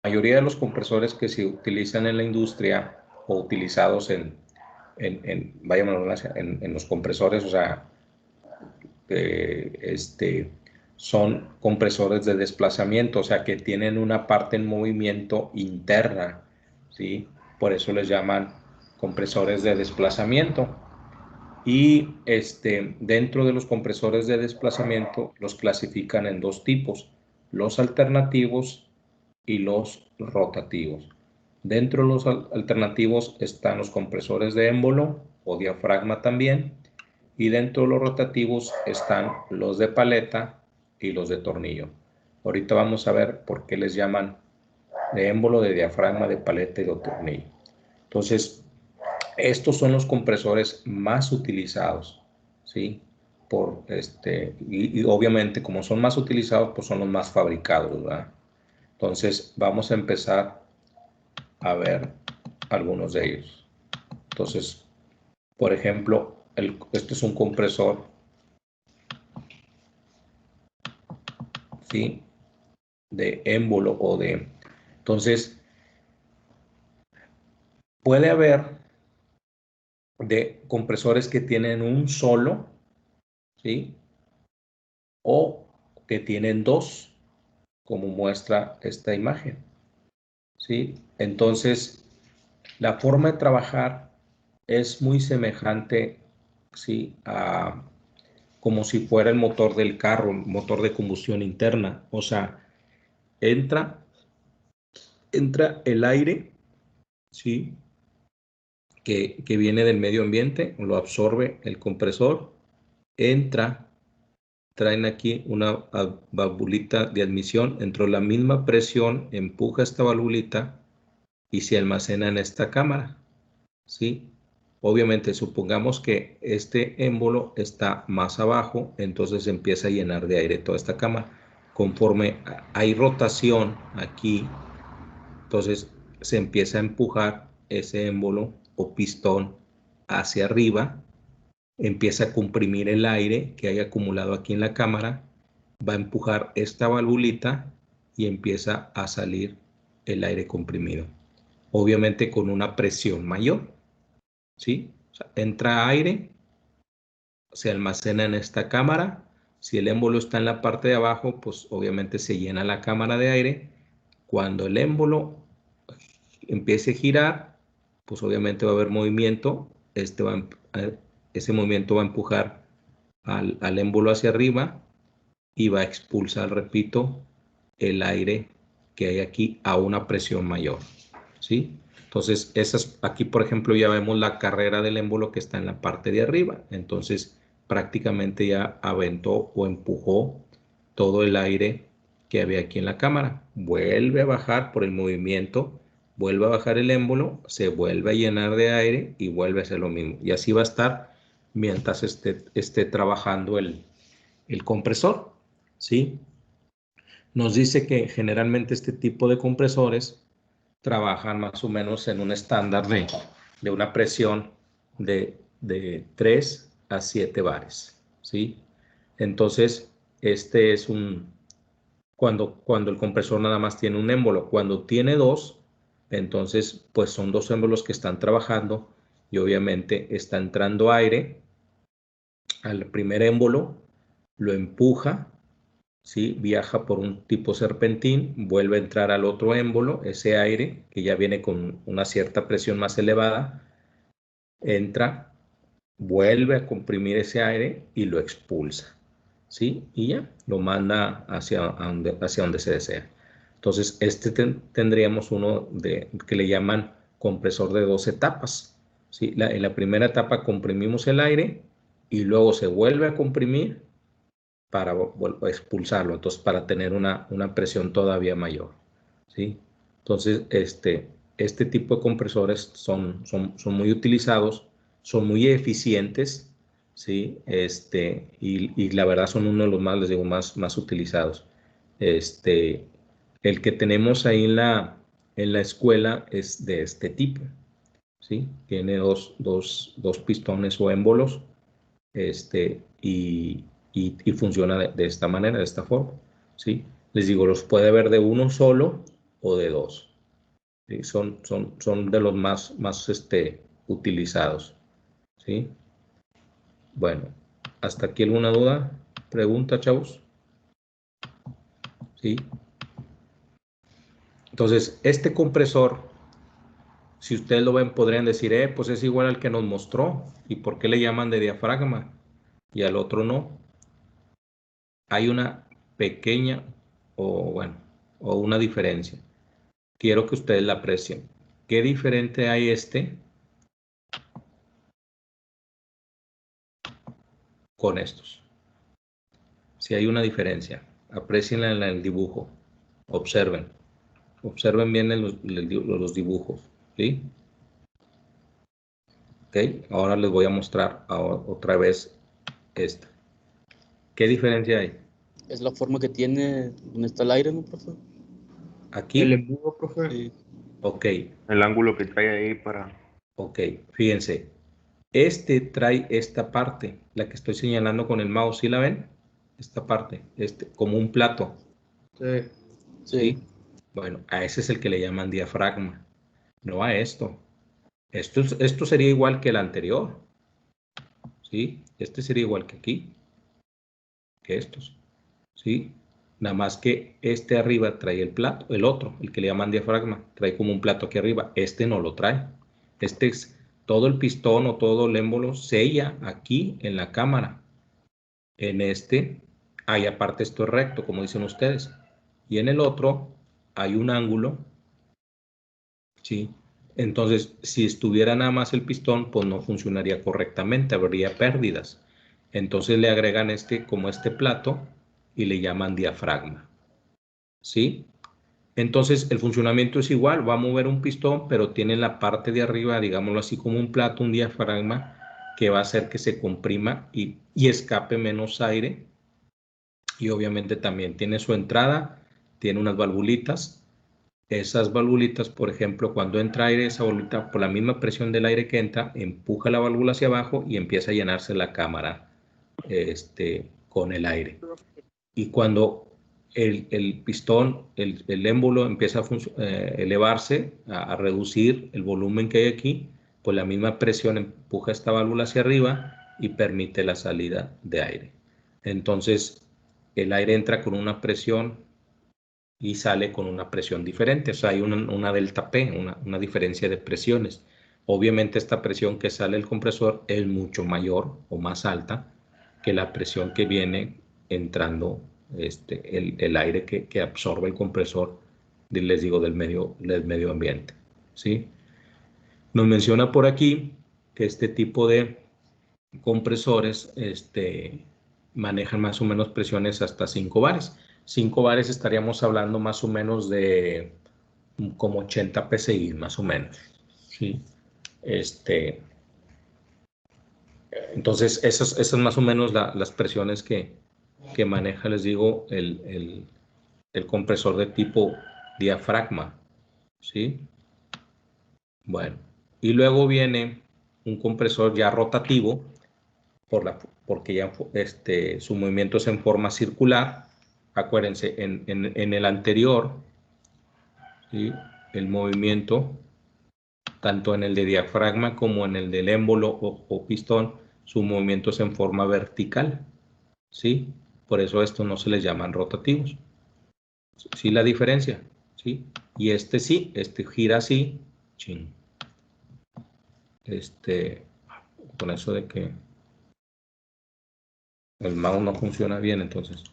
mayoría de los compresores que se utilizan en la industria o utilizados en los compresores, o sea, son compresores de desplazamiento, o sea, que tienen una parte en movimiento interna, ¿sí? Por eso les llaman compresores de desplazamiento. Y dentro de los compresores de desplazamiento los clasifican en dos tipos, los alternativos y los rotativos. Dentro de los alternativos están los compresores de émbolo o diafragma también, y dentro de los rotativos están los de paleta y los de tornillo. Ahorita vamos a ver por qué les llaman de émbolo, de diafragma, de paleta y de tornillo. Entonces, estos son los compresores más utilizados, ¿sí? Y obviamente como son más utilizados, pues son los más fabricados, ¿verdad? Entonces, vamos a empezar a ver algunos de ellos. Entonces, por ejemplo, este es un compresor, ¿sí? De émbolo o de... Entonces, puede haber de compresores que tienen un solo, ¿sí? O que tienen dos, como muestra esta imagen, ¿sí? Entonces, la forma de trabajar es muy semejante, ¿sí? A como si fuera el motor del carro, motor de combustión interna. O sea, entra el aire, ¿sí? Que viene del medio ambiente, lo absorbe el compresor, entra, traen aquí una valvulita de admisión, entró la misma presión, empuja esta valvulita y se almacena en esta cámara, ¿sí? Obviamente, supongamos que este émbolo está más abajo, entonces empieza a llenar de aire toda esta cámara. Conforme hay rotación aquí, entonces se empieza a empujar ese émbolo o pistón hacia arriba, empieza a comprimir el aire que hay acumulado aquí en la cámara, va a empujar esta valvulita y empieza a salir el aire comprimido. Obviamente con una presión mayor, ¿sí? O sea, entra aire, se almacena en esta cámara. Si el émbolo está en la parte de abajo, pues obviamente se llena la cámara de aire. Cuando el émbolo empiece a girar, pues obviamente va a haber movimiento. Ese movimiento va a empujar al émbolo hacia arriba y va a expulsar, repito, el aire que hay aquí a una presión mayor, ¿sí? Entonces, aquí, por ejemplo, ya vemos la carrera del émbolo que está en la parte de arriba. Entonces, prácticamente ya aventó o empujó todo el aire que había aquí en la cámara. Vuelve a bajar por el movimiento, vuelve a bajar el émbolo, se vuelve a llenar de aire y vuelve a hacer lo mismo. Y así va a estar mientras esté trabajando el compresor, ¿sí? Nos dice que generalmente este tipo de compresores trabajan más o menos en un estándar de una presión de 3 a 7 bares, ¿sí? Entonces, este es cuando el compresor nada más tiene un émbolo. Cuando tiene dos, entonces pues son dos émbolos que están trabajando y obviamente está entrando aire al primer émbolo, lo empuja, ¿sí? Viaja por un tipo serpentín, vuelve a entrar al otro émbolo, ese aire que ya viene con una cierta presión más elevada, entra, vuelve a comprimir ese aire y lo expulsa, ¿sí? Y ya lo manda hacia donde se desea. Entonces, tendríamos uno que le llaman compresor de dos etapas, ¿sí? En la primera etapa comprimimos el aire y luego se vuelve a comprimir para expulsarlo, entonces para tener una presión todavía mayor, ¿sí? Entonces, este tipo de compresores son muy utilizados, son muy eficientes, ¿sí? Y la verdad son uno de los más, les digo, más utilizados. El que tenemos ahí en la escuela es de este tipo, ¿sí? Tiene dos pistones o émbolos, y funciona de esta manera, de esta forma, ¿sí? Les digo, los puede ver de uno solo o de 2. ¿Sí? Son de los más utilizados. ¿Sí? Bueno, ¿hasta aquí alguna duda? ¿Pregunta, chavos? ¿Sí? Entonces, este compresor, si ustedes lo ven, podrían decir, pues es igual al que nos mostró. ¿Y por qué le llaman de diafragma? Y al otro no. Hay una pequeña, o una diferencia. Quiero que ustedes la aprecien. ¿Qué diferente hay con estos? Si hay una diferencia, aprecienla en el dibujo. Observen. Observen bien los dibujos. ¿Sí? Ok, ahora les voy a mostrar otra vez esta. ¿Qué diferencia hay? Es la forma que tiene donde está el aire, ¿no, profe? Aquí. El embudo, profe. Sí. Ok. El ángulo que trae ahí para... Ok, fíjense. Trae esta parte, la que estoy señalando con el mouse, ¿sí la ven? Esta parte, como un plato. Sí. ¿Sí? Bueno, a ese es el que le llaman diafragma, no a esto. Esto sería igual que el anterior. ¿Sí? Este sería igual que aquí, que estos. ¿Sí? Nada más que este arriba trae el plato, el otro, el que le llaman diafragma, trae como un plato aquí arriba. Este no lo trae. Este es todo el pistón o todo el émbolo sella aquí en la cámara. En hay aparte esto es recto, como dicen ustedes. Y en el otro hay un ángulo, ¿sí? Entonces, si estuviera nada más el pistón, pues no funcionaría correctamente, habría pérdidas. Entonces le agregan como este plato y le llaman diafragma, ¿sí? Entonces el funcionamiento es igual, va a mover un pistón, pero tiene la parte de arriba, digámoslo así, como un plato, un diafragma, que va a hacer que se comprima y escape menos aire. Y obviamente también tiene su entrada, tiene unas valvulitas. Esas valvulitas, por ejemplo, cuando entra aire, esa valvulita, por la misma presión del aire que entra, empuja la válvula hacia abajo y empieza a llenarse la cámara con el aire. Y cuando el pistón, el émbolo empieza a elevarse, a reducir el volumen que hay aquí, pues la misma presión empuja esta válvula hacia arriba y permite la salida de aire. Entonces, el aire entra con una presión y sale con una presión diferente. O sea, hay una delta P, una diferencia de presiones. Obviamente esta presión que sale del compresor es mucho mayor o más alta que la presión que viene entrando el aire que absorbe el compresor, les digo, del medio ambiente. ¿Sí? Nos menciona por aquí que este tipo de compresores manejan más o menos presiones hasta 5 bares. 5 bares estaríamos hablando más o menos de como 80 psi, más o menos. ¿Sí? Entonces, esas más o menos las presiones que maneja, les digo, el compresor de tipo diafragma. ¿Sí? Bueno, y luego viene un compresor ya rotativo, porque ya su movimiento es en forma circular. Acuérdense, en el anterior, ¿sí? El movimiento, tanto en el de diafragma como en el del émbolo o pistón, su movimiento es en forma vertical, ¿sí? Por eso estos no se les llaman rotativos. ¿Sí la diferencia? ¿Sí? Y sí, gira así, ching. Con eso de que el mouse no funciona bien, entonces.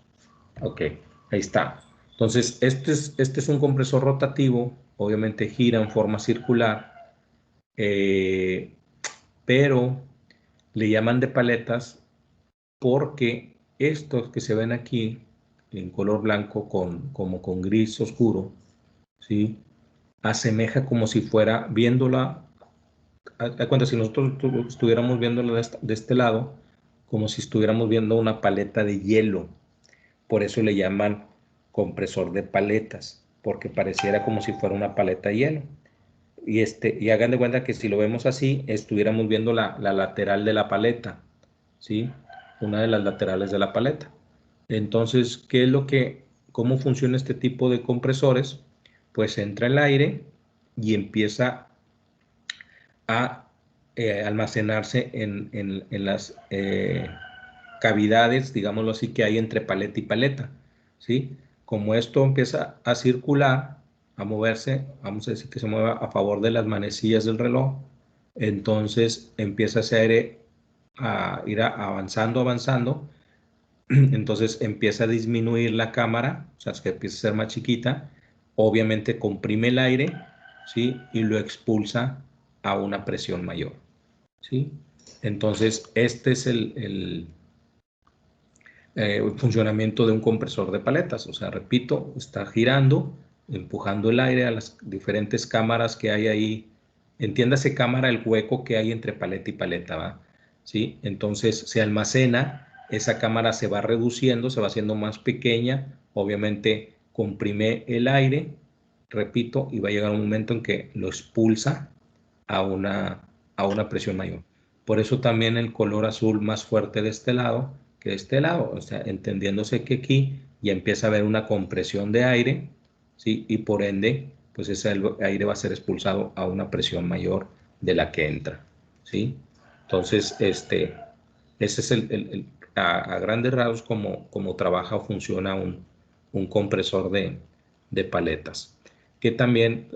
Ok, ahí está. Entonces, este es un compresor rotativo, obviamente gira en forma circular, pero le llaman de paletas porque estos que se ven aquí en color blanco como con gris oscuro, ¿sí? Asemeja como si fuera viéndola, a cuenta si nosotros estuviéramos viéndola de este lado, como si estuviéramos viendo una paleta de hielo. Por eso le llaman compresor de paletas, porque pareciera como si fuera una paleta de hielo. Y hagan de cuenta que si lo vemos así, estuviéramos viendo la lateral de la paleta, ¿sí? Una de las laterales de la paleta. Entonces, ¿cómo funciona este tipo de compresores? pues entra el aire y empieza a almacenarse en las cavidades, digámoslo así, que hay entre paleta y paleta, ¿sí? Como esto empieza a circular, a moverse, vamos a decir que se mueva a favor de las manecillas del reloj, entonces empieza ese aire a ir avanzando, entonces empieza a disminuir la cámara, o sea, es que empieza a ser más chiquita, obviamente comprime el aire, ¿sí? Y lo expulsa a una presión mayor, ¿sí? Entonces, este es el funcionamiento de un compresor de paletas. O sea, repito, está girando, empujando el aire a las diferentes cámaras que hay ahí. Entiéndase cámara el hueco que hay entre paleta y paleta, ¿va? ¿Sí? Entonces se almacena, esa cámara se va reduciendo, se va haciendo más pequeña, obviamente comprime el aire, repito, y va a llegar un momento en que lo expulsa a una presión mayor. Por eso también el color azul más fuerte de este lado que de este lado, o sea, entendiéndose que aquí ya empieza a haber una compresión de aire, ¿sí? Y por ende, pues ese aire va a ser expulsado a una presión mayor de la que entra, ¿sí? Entonces, ese es a grandes rasgos como trabaja o funciona un compresor de paletas, que también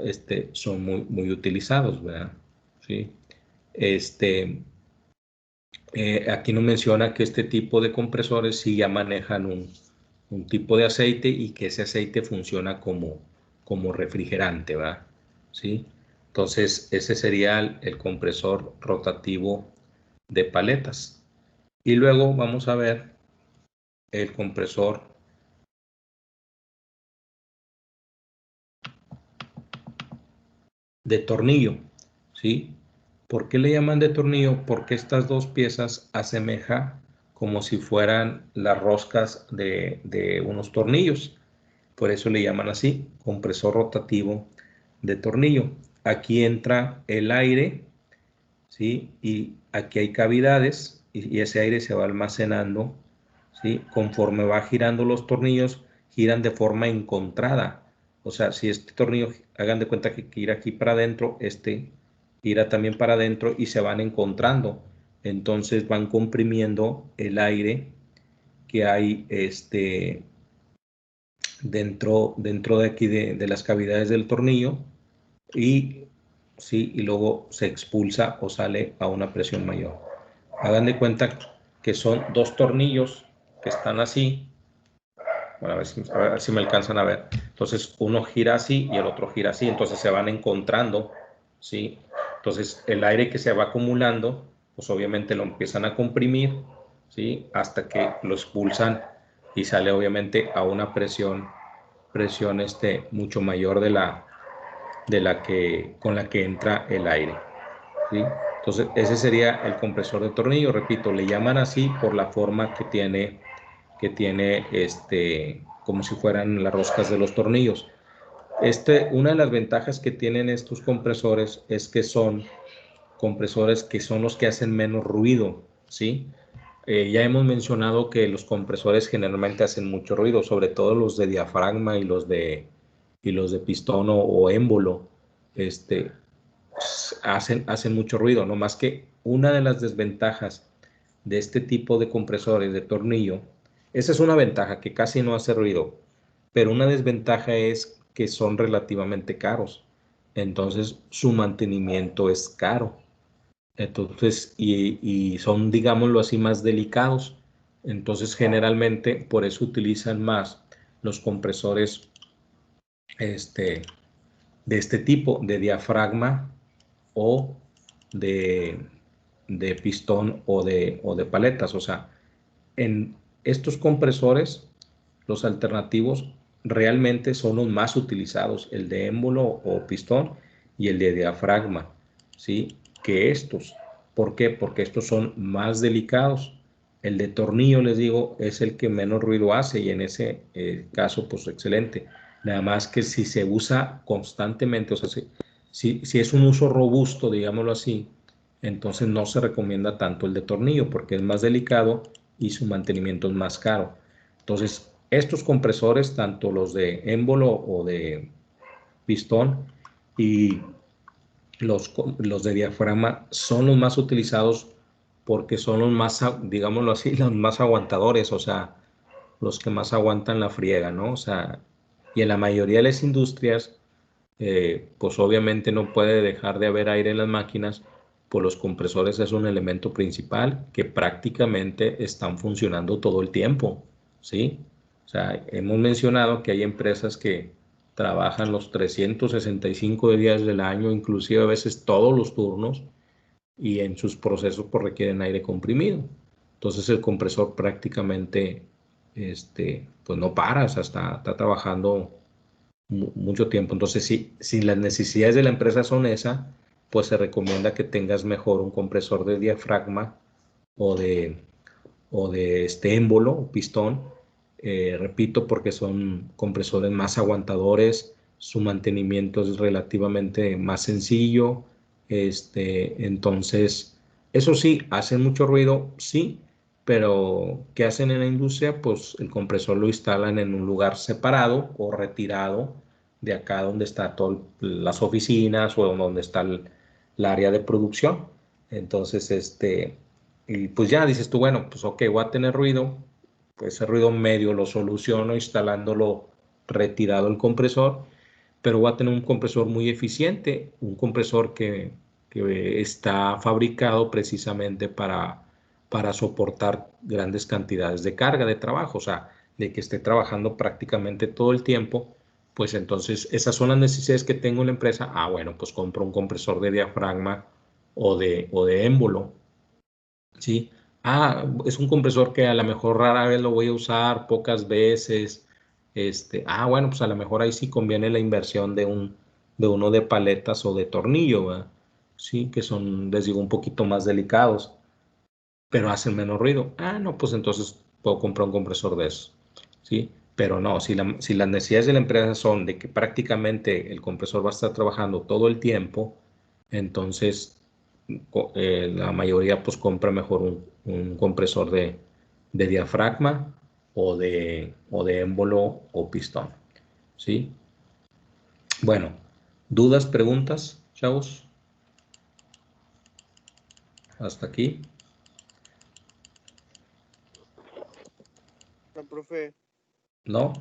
son muy utilizados, ¿verdad? ¿Sí? Aquí nos menciona que este tipo de compresores sí ya manejan un tipo de aceite y que ese aceite funciona como refrigerante, ¿va? ¿Sí? Entonces, ese sería el compresor rotativo de paletas. Y luego vamos a ver el compresor de tornillo, ¿sí? ¿Por qué le llaman de tornillo? Porque estas dos piezas asemejan como si fueran las roscas de unos tornillos. Por eso le llaman así, compresor rotativo de tornillo. Aquí entra el aire, ¿sí? Y aquí hay cavidades y ese aire se va almacenando, ¿sí? Conforme va girando los tornillos, giran de forma encontrada. O sea, si este tornillo, hagan de cuenta que gira aquí para adentro, gira también para adentro y se van encontrando. Entonces van comprimiendo el aire que hay dentro de aquí de las cavidades del tornillo y, sí, y luego se expulsa o sale a una presión mayor. Hagan de cuenta que son dos tornillos que están así. Bueno, a ver si me alcanzan a ver. Entonces uno gira así y el otro gira así, entonces se van encontrando, ¿sí? Entonces el aire que se va acumulando, pues obviamente lo empiezan a comprimir, ¿sí? Hasta que lo expulsan y sale obviamente a una presión mucho mayor con la que entra el aire, ¿sí? Entonces ese sería el compresor de tornillo. Repito, le llaman así por la forma que tiene como si fueran las roscas de los tornillos. Una de las ventajas que tienen estos compresores es que son compresores que son los que hacen menos ruido, ¿sí? Ya hemos mencionado que los compresores generalmente hacen mucho ruido, sobre todo los de diafragma y los de pistón o émbolo, hacen mucho ruido, no más que una de las desventajas de este tipo de compresores de tornillo, esa es una ventaja, que casi no hace ruido, pero una desventaja es que son relativamente caros, entonces su mantenimiento es caro, entonces, y son, digámoslo así, más delicados, entonces generalmente por eso utilizan más los compresores de este tipo, de diafragma o de pistón o de paletas. O sea, en estos compresores, los alternativos realmente son los más utilizados, el de émbolo o pistón y el de diafragma, ¿sí? Que estos. ¿Por qué? Porque estos son más delicados. El de tornillo, les digo, es el que menos ruido hace y en ese caso, pues excelente. Nada más que si se usa constantemente, o sea, si es un uso robusto, digámoslo así, entonces no se recomienda tanto el de tornillo porque es más delicado y su mantenimiento es más caro. Entonces, estos compresores, tanto los de émbolo pistón, y los de diafragma son los más utilizados porque son los más, digámoslo así, los más aguantadores, o sea, los que más aguantan la friega, ¿no? O sea, y en la mayoría de las industrias, pues obviamente no puede dejar de haber aire en las máquinas, pues los compresores es un elemento principal que prácticamente están funcionando todo el tiempo, ¿sí? O sea, hemos mencionado que hay empresas que trabajan los 365 días del año, inclusive a veces todos los turnos, y en sus procesos pues requieren aire comprimido. Entonces el compresor prácticamente pues no para, o sea, está trabajando mucho tiempo. Entonces, si las necesidades de la empresa son esas, pues se recomienda que tengas mejor un compresor de diafragma o de émbolo o pistón. Repito, porque son compresores más aguantadores, su mantenimiento es relativamente más sencillo. Entonces, eso sí, hacen mucho ruido, sí, pero ¿qué hacen en la industria? Pues el compresor lo instalan en un lugar separado o retirado de acá donde están todas las oficinas o donde está el área de producción. Entonces, y pues ya dices tú, bueno, pues ok, voy a tener ruido, pues ese ruido medio lo soluciono instalándolo retirado el compresor, pero voy a tener un compresor muy eficiente, un compresor que está fabricado precisamente para soportar grandes cantidades de carga de trabajo, o sea, de que esté trabajando prácticamente todo el tiempo. Pues entonces esas son las necesidades que tengo en la empresa. Ah, bueno, pues compro un compresor de diafragma o de émbolo, ¿sí? Ah, es un compresor que a lo mejor rara vez lo voy a usar, pocas veces. Bueno, pues a lo mejor ahí sí conviene la inversión de uno de paletas o de tornillo, ¿verdad? Sí, que son, les digo, un poquito más delicados, pero hacen menos ruido. Ah, no, pues entonces puedo comprar un compresor de esos, ¿sí? Pero no, si las necesidades de la empresa son de que prácticamente el compresor va a estar trabajando todo el tiempo, entonces la mayoría pues compra mejor un compresor de diafragma o de émbolo o pistón, ¿sí? Bueno, ¿dudas, preguntas, chavos? Hasta aquí. No, profe. ¿No?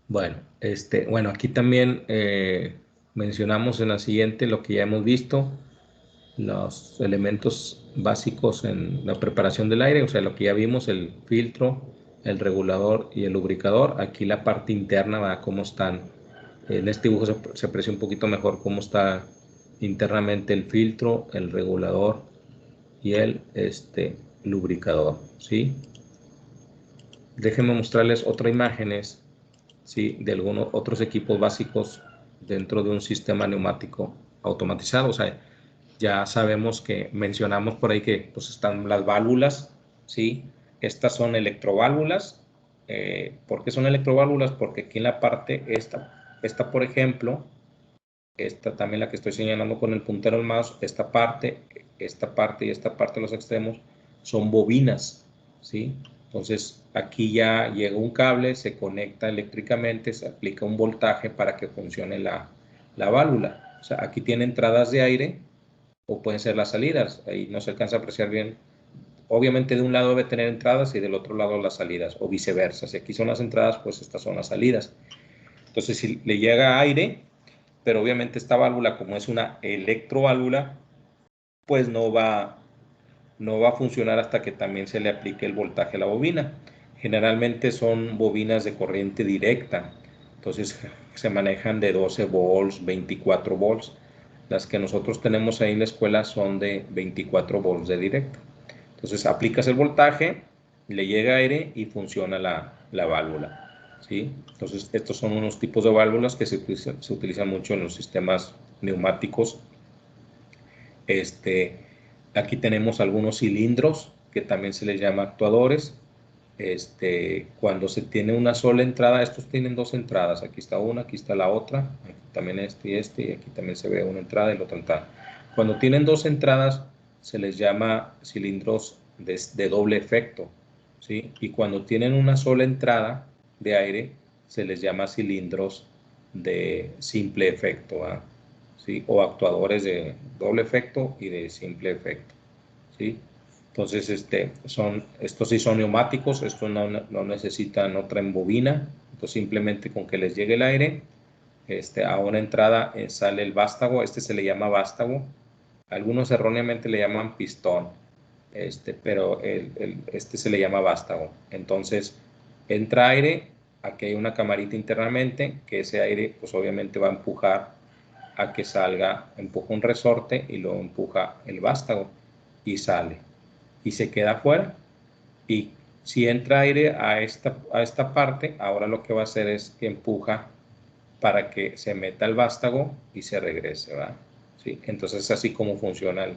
Bueno, aquí también mencionamos en la siguiente lo que ya hemos visto, los elementos básicos en la preparación del aire, o sea, lo que ya vimos, el filtro, el regulador y el lubricador. Aquí la parte interna, ¿verdad? Cómo están. En este dibujo se aprecia un poquito mejor cómo está internamente el filtro, el regulador y el lubricador, ¿sí? Déjenme mostrarles otras imágenes, ¿sí? De algunos otros equipos básicos dentro de un sistema neumático automatizado. O sea, ya sabemos que mencionamos por ahí que pues, están las válvulas, ¿sí? Estas son electroválvulas. ¿Por qué son electroválvulas? Porque aquí en la parte, esta por ejemplo, esta también la que estoy señalando con el puntero del mouse, esta parte y esta parte de los extremos son bobinas, ¿sí? Entonces aquí ya llega un cable, se conecta eléctricamente, se aplica un voltaje para que funcione la válvula. O sea, aquí tiene entradas de aire o pueden ser las salidas, ahí no se alcanza a apreciar bien. Obviamente de un lado debe tener entradas y del otro lado las salidas, o viceversa. Si aquí son las entradas, pues estas son las salidas. Entonces si le llega aire, pero obviamente esta válvula, como es una electroválvula, pues no va a funcionar hasta que también se le aplique el voltaje a la bobina. Generalmente son bobinas de corriente directa, entonces se manejan de 12 volts, 24 volts. Las que nosotros tenemos ahí en la escuela son de 24 volts de directa. Entonces aplicas el voltaje, le llega aire y funciona la válvula, ¿sí? Entonces estos son unos tipos de válvulas que se utilizan mucho en los sistemas neumáticos. Aquí tenemos algunos cilindros que también se les llama actuadores. Cuando se tiene una sola entrada, estos tienen dos entradas, aquí está una, aquí está la otra, aquí también y aquí también se ve una entrada y la otra entrada. Cuando tienen dos entradas se les llama cilindros de doble efecto, ¿sí? Y cuando tienen una sola entrada de aire se les llama cilindros de simple efecto, ¿verdad? ¿Sí? O actuadores de doble efecto y de simple efecto, ¿sí? Entonces, estos sí son neumáticos, estos no necesitan otra embobina, entonces simplemente con que les llegue el aire, a una entrada sale el vástago, se le llama vástago, algunos erróneamente le llaman pistón, pero este se le llama vástago. Entonces, entra aire, aquí hay una camarita internamente, que ese aire pues obviamente va a empujar a que salga, empuja un resorte y luego empuja el vástago y sale y se queda afuera. Y si entra aire a esta parte, ahora lo que va a hacer es que empuja para que se meta el vástago y se regrese, ¿verdad? ¿Sí? Entonces es así como funciona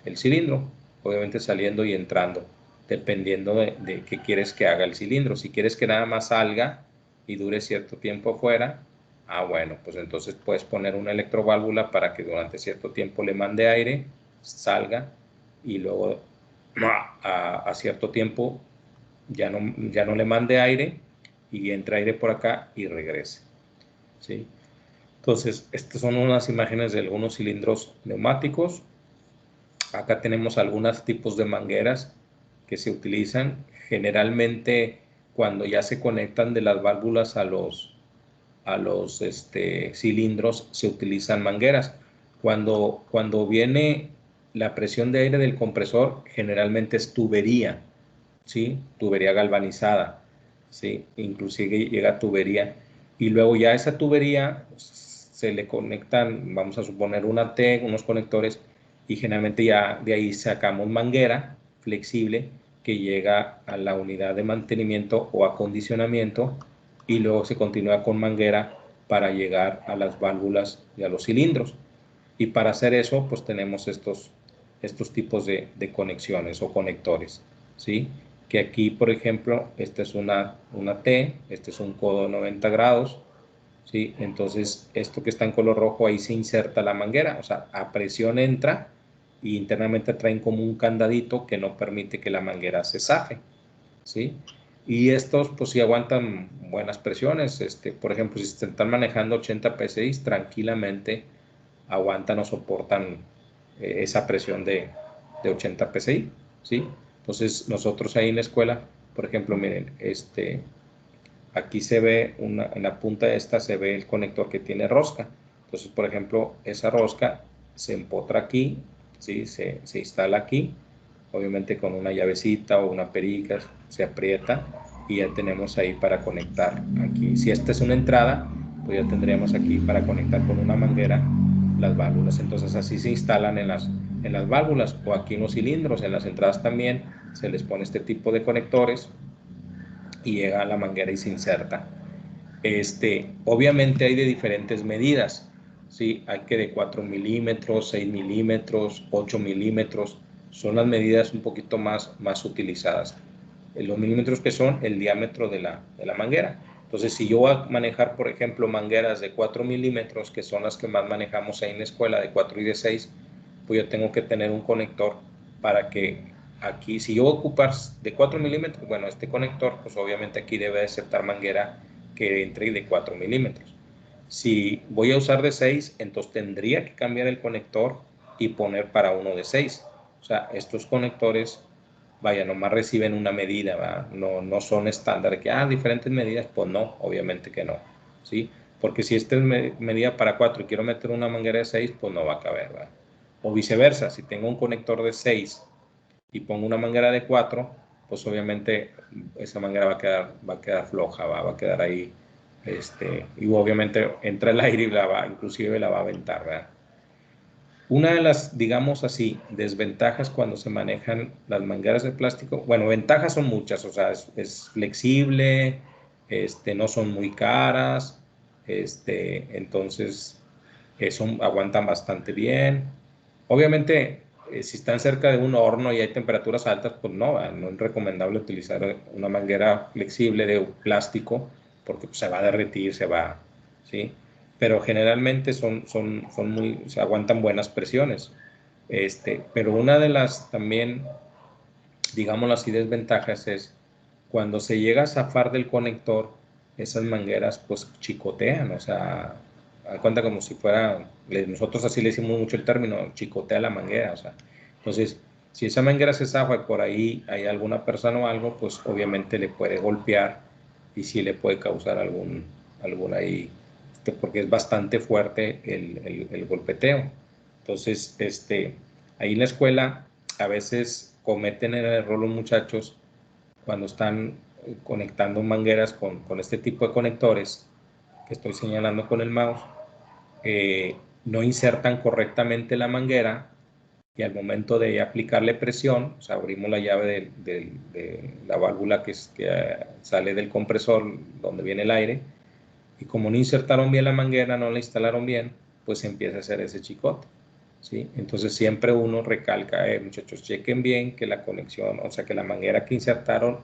el cilindro, obviamente saliendo y entrando, dependiendo de qué quieres que haga el cilindro. Si quieres que nada más salga y dure cierto tiempo afuera, bueno, pues entonces puedes poner una electroválvula para que durante cierto tiempo le mande aire, salga y luego a cierto tiempo ya no le mande aire y entra aire por acá y regrese, ¿sí? Entonces, estas son unas imágenes de algunos cilindros neumáticos. Acá tenemos algunos tipos de mangueras que se utilizan. Generalmente, cuando ya se conectan de las válvulas a los cilindros, se utilizan mangueras. Cuando viene la presión de aire del compresor, generalmente es tubería, ¿sí? Tubería galvanizada, ¿sí? Inclusive llega tubería. Y luego ya esa tubería se le conectan, vamos a suponer una T, unos conectores, y generalmente ya de ahí sacamos manguera flexible que llega a la unidad de mantenimiento o acondicionamiento y luego se continúa con manguera para llegar a las válvulas y a los cilindros. Y para hacer eso, pues tenemos estos tipos de conexiones o conectores, ¿sí? Que aquí, por ejemplo, esta es una T, este es un codo 90 grados, ¿sí? Entonces, esto que está en color rojo, ahí se inserta la manguera, o sea, a presión entra y internamente traen como un candadito que no permite que la manguera se zafe, ¿sí? Y estos, pues sí aguantan buenas presiones, por ejemplo, si se están manejando 80 PSI, tranquilamente aguantan o soportan esa presión de 80 PSI, ¿sí? Entonces, nosotros ahí en la escuela, por ejemplo, miren, aquí se ve, en la punta de esta se ve el conector que tiene rosca. Entonces, por ejemplo, esa rosca se empotra aquí, ¿sí? Se instala aquí, obviamente con una llavecita o una perica, se aprieta y ya tenemos ahí para conectar aquí. Si esta es una entrada, pues ya tendríamos aquí para conectar con una manguera las válvulas. Entonces así se instalan en las válvulas o aquí en los cilindros, en las entradas también se les pone este tipo de conectores y llega a la manguera y se inserta. Obviamente hay de diferentes medidas, ¿sí? Hay que de 4 milímetros, 6 milímetros, 8 milímetros, son las medidas un poquito más utilizadas. Los milímetros que son el diámetro de la manguera. Entonces, si yo voy a manejar, por ejemplo, mangueras de 4 milímetros, que son las que más manejamos ahí en la escuela, de 4 y de 6, pues yo tengo que tener un conector para que aquí, si yo voy a ocupar de 4 milímetros, bueno, este conector, pues obviamente aquí debe aceptar manguera que entre de 4 milímetros. Si voy a usar de 6, entonces tendría que cambiar el conector y poner para uno de 6. O sea, estos conectores, vaya, nomás reciben una medida, ¿verdad? No son estándar, que, diferentes medidas, pues no, obviamente que no, ¿sí? Porque si esta es medida para 4 y quiero meter una manguera de 6, pues no va a caber, ¿verdad? O viceversa, si tengo un conector de 6 y pongo una manguera de 4, pues obviamente esa manguera va a quedar floja, va a quedar ahí, y obviamente entra el aire y inclusive la va a aventar, ¿verdad? Una de las, digamos así, desventajas cuando se manejan las mangueras de plástico, bueno, ventajas son muchas, o sea, es flexible, no son muy caras, entonces eso aguantan bastante bien. Obviamente, si están cerca de un horno y hay temperaturas altas, pues no es recomendable utilizar una manguera flexible de plástico porque pues, se va a derretir, ¿sí? Pero generalmente se aguantan buenas presiones. Pero una de las también, digámoslo así, desventajas es cuando se llega a zafar del conector, esas mangueras pues chicotean, o sea, da cuenta como si fuera, nosotros así le decimos mucho el término, chicotea la manguera, o sea, entonces, si esa manguera se zafa y por ahí hay alguna persona o algo, pues obviamente le puede golpear y sí le puede causar algún ahí, porque es bastante fuerte el golpeteo. Entonces, ahí en la escuela a veces cometen el error los muchachos cuando están conectando mangueras con este tipo de conectores que estoy señalando con el mouse, no insertan correctamente la manguera y al momento de aplicarle presión, o sea, abrimos la llave de la válvula que sale del compresor donde viene el aire, y como no insertaron bien la manguera, no la instalaron bien, pues empieza a hacer ese chicote, ¿sí? Entonces siempre uno recalca, muchachos, chequen bien que la conexión, o sea, que la manguera que insertaron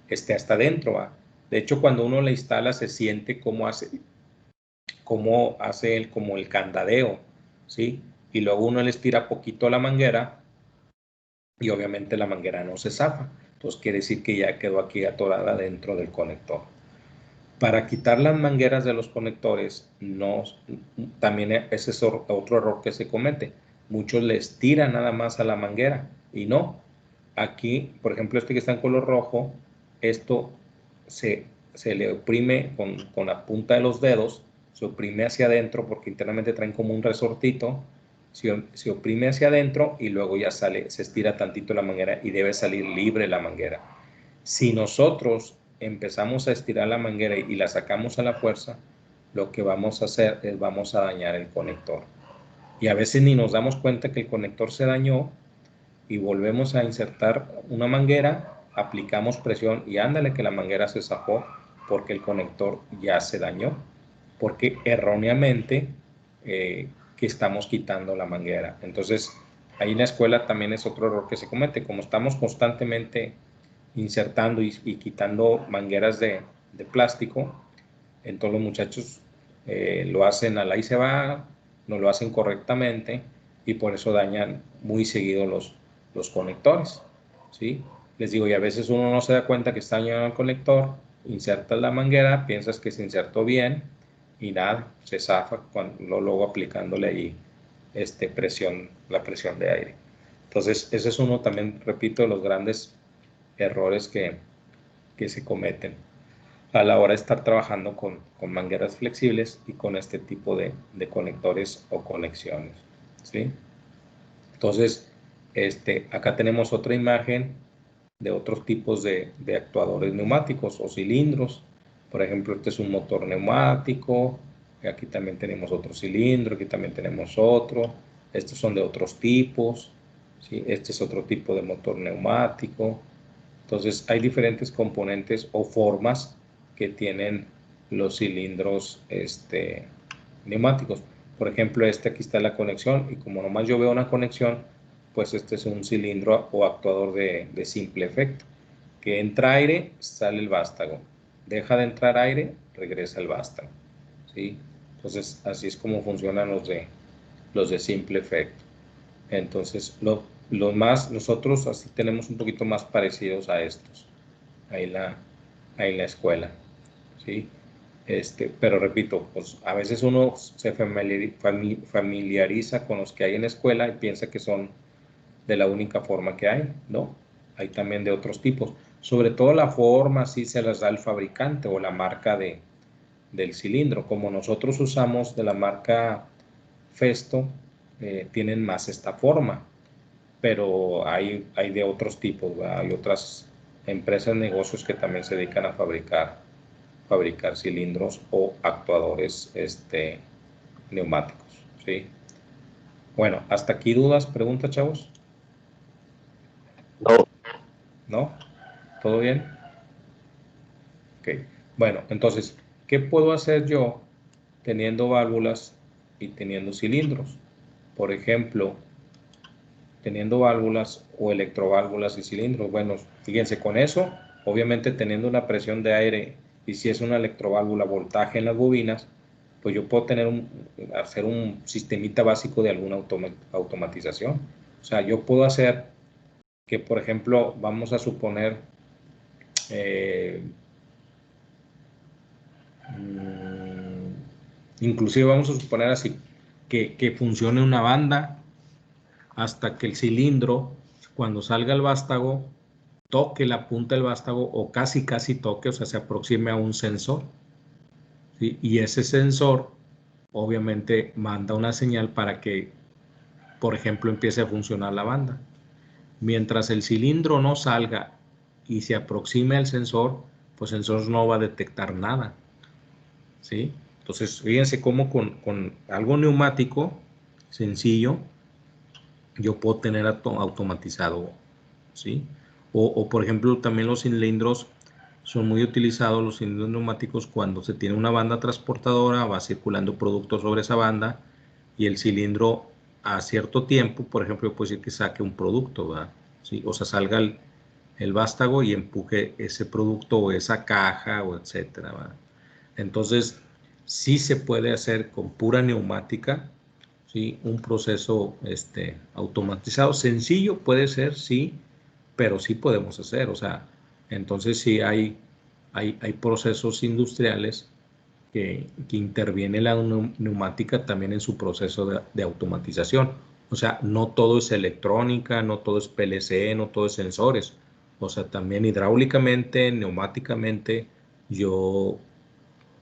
esté hasta adentro, ¿va? De hecho, cuando uno la instala se siente como hace como el candadeo, ¿sí? Y luego uno le estira poquito la manguera y obviamente la manguera no se zafa. Entonces quiere decir que ya quedó aquí atorada dentro del conector. Para quitar las mangueras de los conectores, también ese es otro error que se comete. Muchos les tiran nada más a la manguera y no. Aquí, por ejemplo, este que está en color rojo, esto se le oprime con la punta de los dedos, se oprime hacia adentro porque internamente traen como un resortito, se oprime hacia adentro y luego ya sale, se estira tantito la manguera y debe salir libre la manguera. Si nosotros empezamos a estirar la manguera y la sacamos a la fuerza, lo que vamos a hacer es vamos a dañar el conector. Y a veces ni nos damos cuenta que el conector se dañó y volvemos a insertar una manguera, aplicamos presión y ándale que la manguera se zafó porque el conector ya se dañó, porque erróneamente que estamos quitando la manguera. Entonces, ahí en la escuela también es otro error que se comete, como estamos constantemente insertando y quitando mangueras de plástico, entonces los muchachos lo hacen a la y se va, no lo hacen correctamente y por eso dañan muy seguido los conectores, ¿sí? Les digo, y a veces uno no se da cuenta que está dañando el conector, insertas la manguera, piensas que se insertó bien y nada, se zafa cuando luego aplicándole ahí la presión de aire. Entonces, ese es uno también, repito, de los grandes errores que se cometen a la hora de estar trabajando con mangueras flexibles y con este tipo de conectores o conexiones, ¿sí? Entonces, acá tenemos otra imagen de otros tipos de actuadores neumáticos o cilindros. Por ejemplo, este es un motor neumático, aquí también tenemos otro cilindro, aquí también tenemos otro. Estos son de otros tipos, ¿sí? Este es otro tipo de motor neumático. Entonces, hay diferentes componentes o formas que tienen los cilindros neumáticos. Por ejemplo, aquí está la conexión y como nomás yo veo una conexión, pues este es un cilindro o actuador de simple efecto. Que entra aire, sale el vástago. Deja de entrar aire, regresa el vástago, ¿sí? Entonces, así es como funcionan los de simple efecto. Entonces, nosotros así tenemos un poquito más parecidos a estos, ahí en la escuela, ¿sí? Pero repito, pues a veces uno se familiariza con los que hay en la escuela y piensa que son de la única forma que hay, ¿no? Hay también de otros tipos. Sobre todo la forma sí se las da el fabricante o la marca del cilindro. Como nosotros usamos de la marca Festo, tienen más esta forma, pero hay de otros tipos, ¿verdad? Hay otras empresas, negocios que también se dedican a fabricar cilindros o actuadores neumáticos, ¿sí? Bueno, hasta aquí dudas, preguntas, chavos. No. ¿No? ¿Todo bien? Ok. Bueno, entonces, ¿qué puedo hacer yo teniendo válvulas y teniendo cilindros? Por ejemplo, teniendo válvulas o electroválvulas y cilindros. Bueno, fíjense, con eso, obviamente teniendo una presión de aire y si es una electroválvula, voltaje en las bobinas, pues yo puedo hacer un sistemita básico de alguna automatización. O sea, yo puedo hacer que, por ejemplo, vamos a suponer, Inclusive vamos a suponer así, que funcione una banda hasta que el cilindro, cuando salga el vástago, toque la punta del vástago o casi toque, o sea, se aproxime a un sensor, ¿sí? Y ese sensor obviamente manda una señal para que, por ejemplo, empiece a funcionar la banda. Mientras el cilindro no salga y se aproxime al sensor, pues el sensor no va a detectar nada, ¿sí? Entonces, fíjense cómo con algo neumático sencillo, yo puedo tener automatizado, ¿sí? O, por ejemplo, también los cilindros son muy utilizados, los cilindros neumáticos, cuando se tiene una banda transportadora, va circulando producto sobre esa banda y el cilindro a cierto tiempo, por ejemplo, puede decir que saque un producto, ¿verdad? ¿Sí? O sea, salga el vástago y empuje ese producto o esa caja o etcétera, ¿verdad? Entonces, sí se puede hacer con pura neumática, ¿sí? Un proceso automatizado. Sencillo puede ser, sí, pero sí podemos hacer. O sea, entonces sí hay procesos industriales que interviene la neumática también en su proceso de automatización. O sea, no todo es electrónica, no todo es PLC, no todo es sensores. O sea, también hidráulicamente, neumáticamente, yo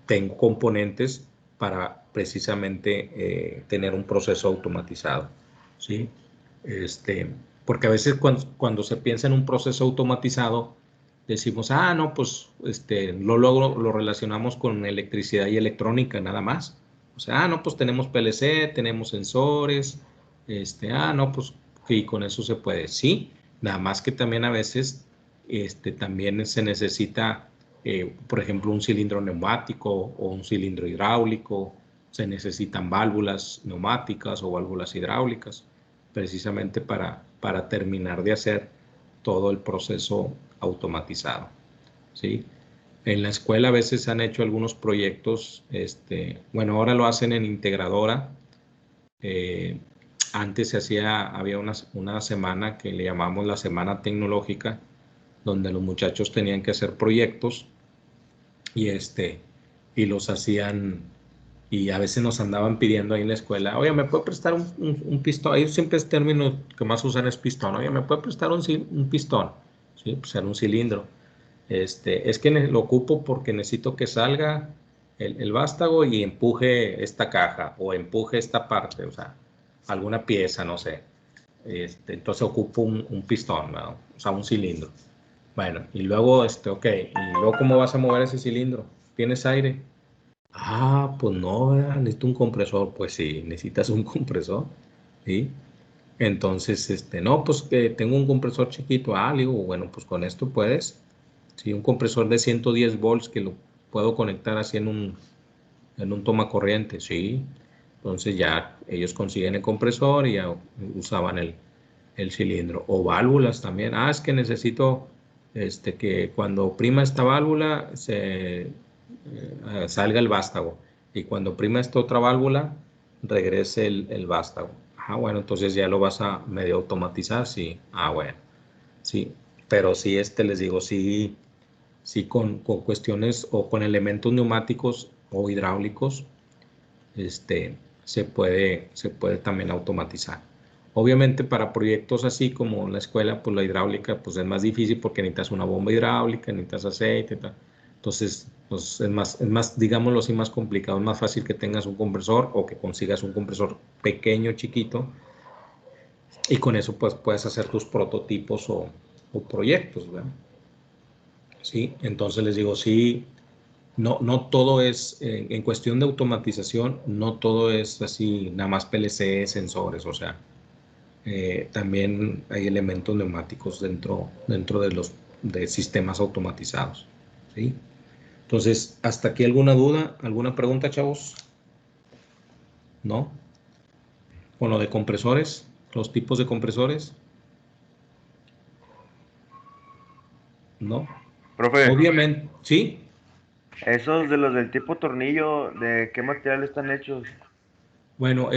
tengo componentes para precisamente tener un proceso automatizado, ¿sí? Porque a veces cuando se piensa en un proceso automatizado, decimos, ah, no, pues lo relacionamos con electricidad y electrónica nada más. O sea, ah, no, pues tenemos PLC, tenemos sensores, no, pues, y con eso se puede. Sí, nada más que también a veces también se necesita por ejemplo, un cilindro neumático o un cilindro hidráulico, se necesitan válvulas neumáticas o válvulas hidráulicas, precisamente para terminar de hacer todo el proceso automatizado, ¿sí? En la escuela a veces han hecho algunos proyectos, bueno, ahora lo hacen en integradora. eh, Antes había una semana que le llamamos la semana tecnológica, donde los muchachos tenían que hacer proyectos y y los hacían, y a veces nos andaban pidiendo ahí en la escuela, oye, ¿me puede prestar un pistón? Ellos siempre el término que más usan es pistón. Oye, ¿me puede prestar un pistón? Sí, pues era un cilindro. Es que lo ocupo porque necesito que salga el vástago y empuje esta caja o empuje esta parte, o sea, alguna pieza, no sé. Entonces ocupo un pistón, ¿no? O sea, un cilindro. Bueno, y luego, ok, ¿y luego cómo vas a mover ese cilindro? ¿Tienes aire? Ah, pues no, ¿verdad? Necesito un compresor. Pues sí, necesitas un compresor, ¿sí? Entonces, no, pues que tengo un compresor chiquito. Ah, le digo, bueno, pues con esto puedes. Sí, un compresor de 110 volts que lo puedo conectar así en un toma corriente, sí. Entonces ya ellos consiguen el compresor y ya usaban el cilindro. O válvulas también. Ah, es que necesito que cuando oprima esta válvula salga el vástago. Y cuando oprima esta otra válvula, regrese el vástago. Ah, bueno, entonces ya lo vas a medio automatizar, sí. Ah, bueno, sí. Pero sí, les digo, sí, sí con cuestiones o con elementos neumáticos o hidráulicos, se puede también automatizar. Obviamente para proyectos así como la escuela, pues la hidráulica pues es más difícil porque necesitas una bomba hidráulica, necesitas aceite, tal. Entonces pues es más, digámoslo así, más complicado. Es más fácil que tengas un compresor o que consigas un compresor pequeño, chiquito, y con eso pues puedes hacer tus prototipos o proyectos, ¿verdad? Sí, entonces les digo, sí, no todo es, en cuestión de automatización, no todo es así, nada más PLC, sensores, o sea, también hay elementos neumáticos dentro de sistemas automatizados, ¿sí? Entonces, ¿hasta aquí alguna duda, alguna pregunta, chavos? ¿No? ¿Con lo de compresores? ¿Los tipos de compresores? ¿No? Profe, Obviamente, ¿sí? esos de los del tipo tornillo, ¿de qué material están hechos? Bueno,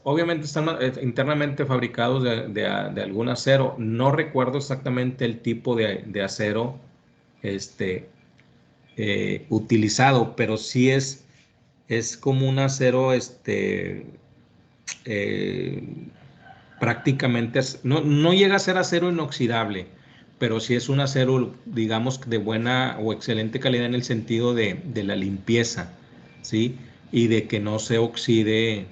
obviamente están internamente fabricados de algún acero. No recuerdo exactamente el tipo de acero, este, utilizado, pero sí es como un acero prácticamente, no llega a ser acero inoxidable, pero sí es un acero, digamos, de buena o excelente calidad en el sentido de la limpieza, ¿sí? Y de que no se oxide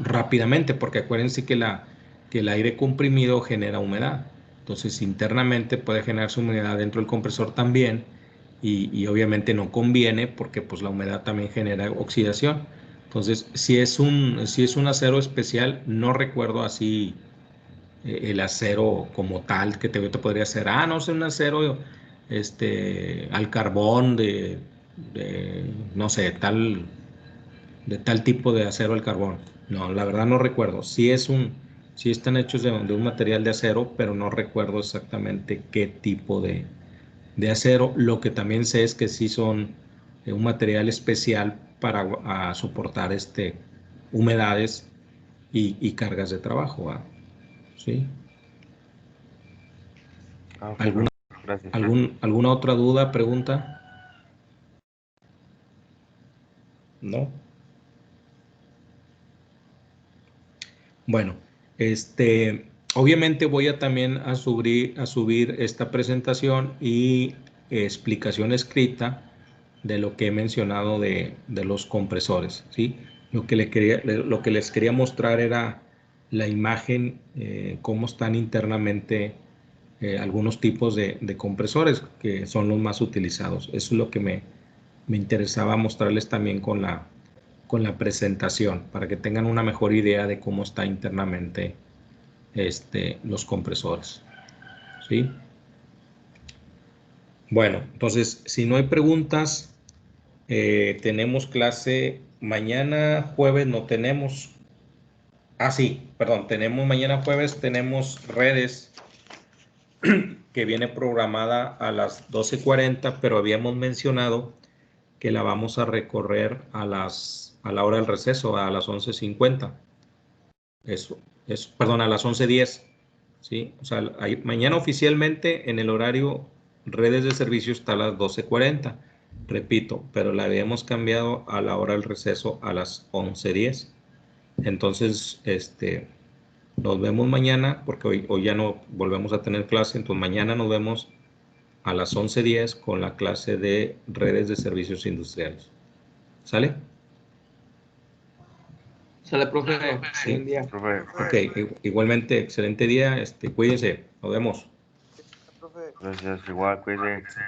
rápidamente, porque acuérdense que el aire comprimido genera humedad. Entonces, internamente puede generarse humedad dentro del compresor también, y obviamente no conviene porque pues la humedad también genera oxidación. Entonces, si es un acero especial, no recuerdo así el acero como tal que te podría hacer, no es un acero al carbón no sé, de tal tipo de acero al carbón. No, la verdad no recuerdo. Sí están hechos de un material de acero, pero no recuerdo exactamente qué tipo de acero. Lo que también sé es que sí son un material especial para soportar humedades y cargas de trabajo, ¿va? ¿Sí? Ah, ok, ¿Alguna, gracias. alguna otra duda, pregunta? ¿No? Bueno, obviamente voy a también a subir esta presentación y explicación escrita de lo que he mencionado de los compresores, ¿sí? Lo que les quería mostrar era la imagen, cómo están internamente algunos tipos de compresores que son los más utilizados. Eso es lo que me interesaba mostrarles también con la presentación, para que tengan una mejor idea de cómo está internamente los compresores, ¿sí? Bueno, entonces, si no hay preguntas, tenemos clase mañana jueves, no tenemos. Sí, perdón, tenemos mañana jueves, tenemos redes que viene programada a las 12:40, pero habíamos mencionado que la vamos a recorrer a la hora del receso, a las 11:50. Perdón, a las 11:10. ¿Sí? O sea, mañana oficialmente en el horario redes de servicio está a las 12:40. Repito, pero la habíamos cambiado a la hora del receso a las 11:10. Entonces, nos vemos mañana, porque hoy ya no volvemos a tener clase, entonces mañana nos vemos a las 11:10 con la clase de redes de servicios industriales. ¿Sale? Sale, profe. Sí. Buen día. Profe, Ok, igualmente, excelente día. Cuídense, nos vemos. gracias, igual, cuídense.